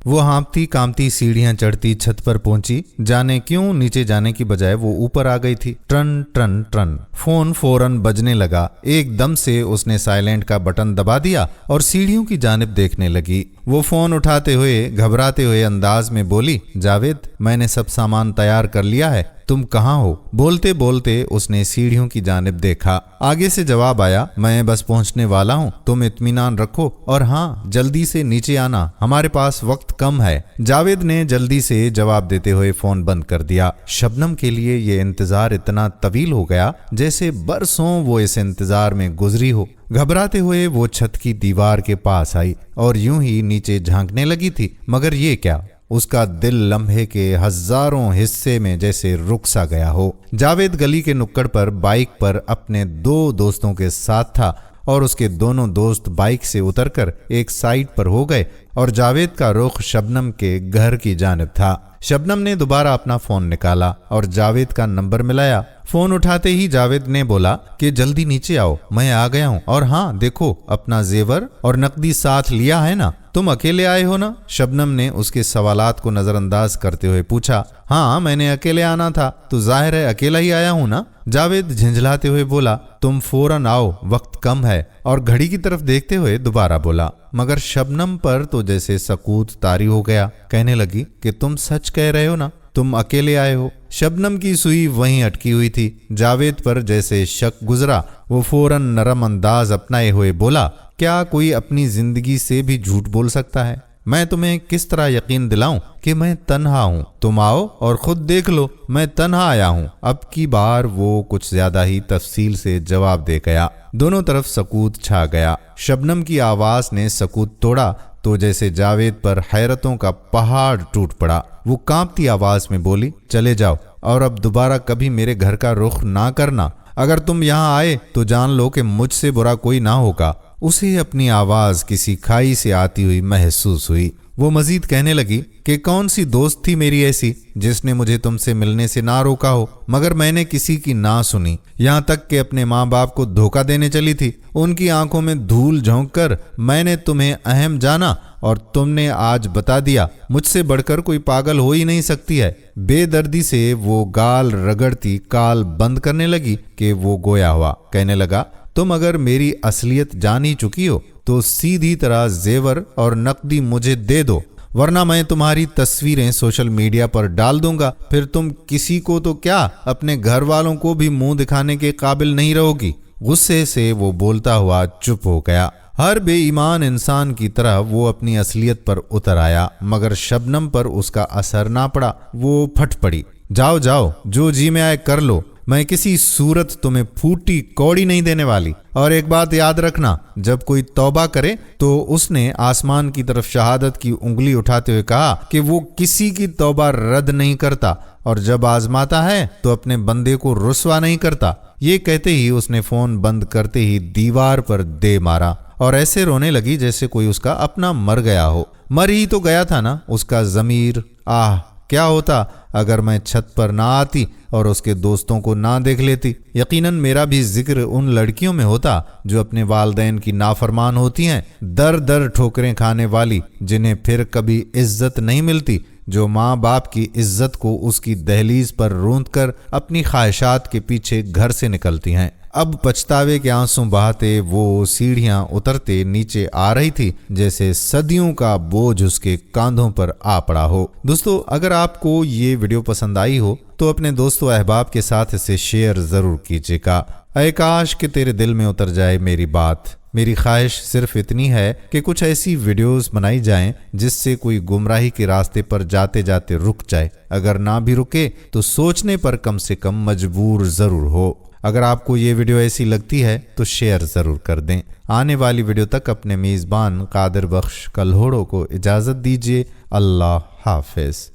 वो हाँफती कांपती सीढ़ियां चढ़ती छत पर पहुंची। जाने क्यों नीचे जाने की बजाय वो ऊपर आ गई थी। ट्रन ट्रन ट्रन फोन फौरन बजने लगा। एकदम से उसने साइलेंट का बटन दबा दिया और सीढ़ियों की जानिब देखने लगी। वो फोन उठाते हुए घबराते हुए अंदाज में बोली, जावेद, मैंने सब सामान तैयार कर लिया है, तुम कहाँ हो? बोलते बोलते उसने सीढ़ियों की जानिब देखा। आगे से जवाब आया, मैं बस पहुंचने वाला हूँ, तुम इत्मीनान रखो और हाँ, जल्दी से नीचे आना, हमारे पास वक्त कम है। जावेद ने जल्दी से जवाब देते हुए फोन बंद कर दिया। शबनम के लिए ये इंतजार इतना तवील हो गया जैसे बरसों वो इस इंतजार में गुजरी हो। घबराते हुए वो छत की दीवार के पास आई और यूं ही नीचे झांकने लगी थी, मगर ये क्या, उसका दिल लम्हे के हजारों हिस्से में जैसे रुक सा गया हो। जावेद गली के नुक्कड़ पर बाइक पर अपने 2 दोस्तों के साथ था और उसके दोनों दोस्त बाइक से उतरकर एक साइड पर हो गए और जावेद का रुख शबनम के घर की जानिब था। शबनम ने दोबारा अपना फोन निकाला और जावेद का नंबर मिलाया। फोन उठाते ही जावेद ने बोला कि जल्दी नीचे आओ, मैं आ गया हूँ, और हाँ देखो, अपना जेवर और नकदी साथ लिया है ना? तुम अकेले आए हो ना? शबनम ने उसके सवालात को नजरअंदाज करते हुए पूछा। हाँ, मैंने अकेले आना था, तो जाहिर है अकेला ही आया हूँ ना? जावेद झंझलाते हुए बोला, तुम फौरन आओ, वक्त कम है, और घड़ी की तरफ देखते हुए दोबारा बोला। मगर शबनम पर तो जैसे सकूत तारी हो गया। कहने लगी कि तुम सच कह रहे हो ना, तुम अकेले आए हो? शबनम की सुई वहीं अटकी हुई थी। जावेद पर जैसे शक गुजरा। वो फौरन नरम अंदाज अपनाए हुए बोला, क्या कोई अपनी जिंदगी से भी झूठ बोल सकता है? मैं तुम्हें किस तरह यकीन दिलाऊं कि मैं तन्हा हूं? तुम आओ और खुद देख लो, मैं तन्हा आया हूं। अब की बार वो कुछ ज्यादा ही तफसील से जवाब दे गया। दोनों तरफ सकूत छा गया। शबनम की आवाज ने सकूत तोड़ा तो जैसे जावेद पर हैरतों का पहाड़ टूट पड़ा। वो कांपती आवाज में बोली, चले जाओ और अब दोबारा कभी मेरे घर का रुख ना करना। अगर तुम यहाँ आए तो जान लो कि मुझसे बुरा कोई ना होगा। उसे अपनी आवाज किसी खाई से आती हुई महसूस हुई। वो मजीद कहने लगी कि कौन सी दोस्त थी मेरी ऐसी जिसने मुझे तुमसे मिलने से ना रोका हो, मगर मैंने किसी की ना सुनी। यहाँ तक कि अपने माँ बाप को धोखा देने चली थी। उनकी आंखों में धूल झोंक कर मैंने तुम्हें अहम जाना और तुमने आज बता दिया। मुझसे बढ़कर कोई पागल हो ही नहीं सकती है। बेदर्दी से वो गाल रगड़ती काल बंद करने लगी कि वो गोया हुआ। कहने लगा, तुम अगर मेरी असलियत जान ही चुकी हो तो सीधी तरह जेवर और नकदी मुझे दे दो, वरना मैं तुम्हारी तस्वीरें सोशल मीडिया पर डाल दूंगा। फिर तुम किसी को तो क्या, अपने घर वालों को भी मुंह दिखाने के काबिल नहीं रहोगी। गुस्से से वो बोलता हुआ चुप हो गया। हर बेईमान इंसान की तरह वो अपनी असलियत पर उतर आया, मगर शबनम पर उसका असर ना पड़ा। वो फट पड़ी, जाओ जाओ, जो जी में आए कर लो, मैं किसी सूरत तुम्हें फूटी कौड़ी नहीं देने वाली। और एक बात याद रखना, जब कोई तौबा करे तो उसने आसमान की तरफ शहादत की उंगली उठाते हुए कहा कि वो किसी की तौबा रद्द नहीं करता, और जब आजमाता है तो अपने बंदे को रुस्वा नहीं करता। ये कहते ही उसने फोन बंद करते ही दीवार पर दे मारा और ऐसे रोने लगी जैसे कोई उसका अपना मर गया हो। मर ही तो गया था ना उसका ज़मीर। आह, क्या होता अगर मैं छत पर ना आती और उसके दोस्तों को ना देख लेती। यकीनन मेरा भी जिक्र उन लड़कियों में होता जो अपने वालिदैन की नाफरमान होती हैं, दर दर ठोकरें खाने वाली, जिन्हें फिर कभी इज्जत नहीं मिलती, जो माँ बाप की इज्जत को उसकी दहलीज पर रूंध कर अपनी ख्वाहिशात के पीछे घर से निकलती हैं। अब पछतावे के आंसू बहाते वो सीढ़ियां उतरते नीचे आ रही थी जैसे सदियों का बोझ उसके कांधों पर आ पड़ा हो। दोस्तों, अगर आपको ये वीडियो पसंद आई हो तो अपने दोस्तों अहबाब के साथ इसे शेयर जरूर कीजिएगा। ऐ काश कि तेरे दिल में उतर जाए मेरी बात। मेरी ख्वाहिश सिर्फ इतनी है कि कुछ ऐसी वीडियोस बनाई जाएं जिससे कोई गुमराही के रास्ते पर जाते जाते रुक जाए। अगर ना भी रुके तो सोचने पर कम से कम मजबूर जरूर हो। अगर आपको ये वीडियो ऐसी लगती है तो शेयर ज़रूर कर दें। आने वाली वीडियो तक अपने मेज़बान कादिर बख्श कल्होड़ो को इजाज़त दीजिए। अल्लाह हाफ़िज़।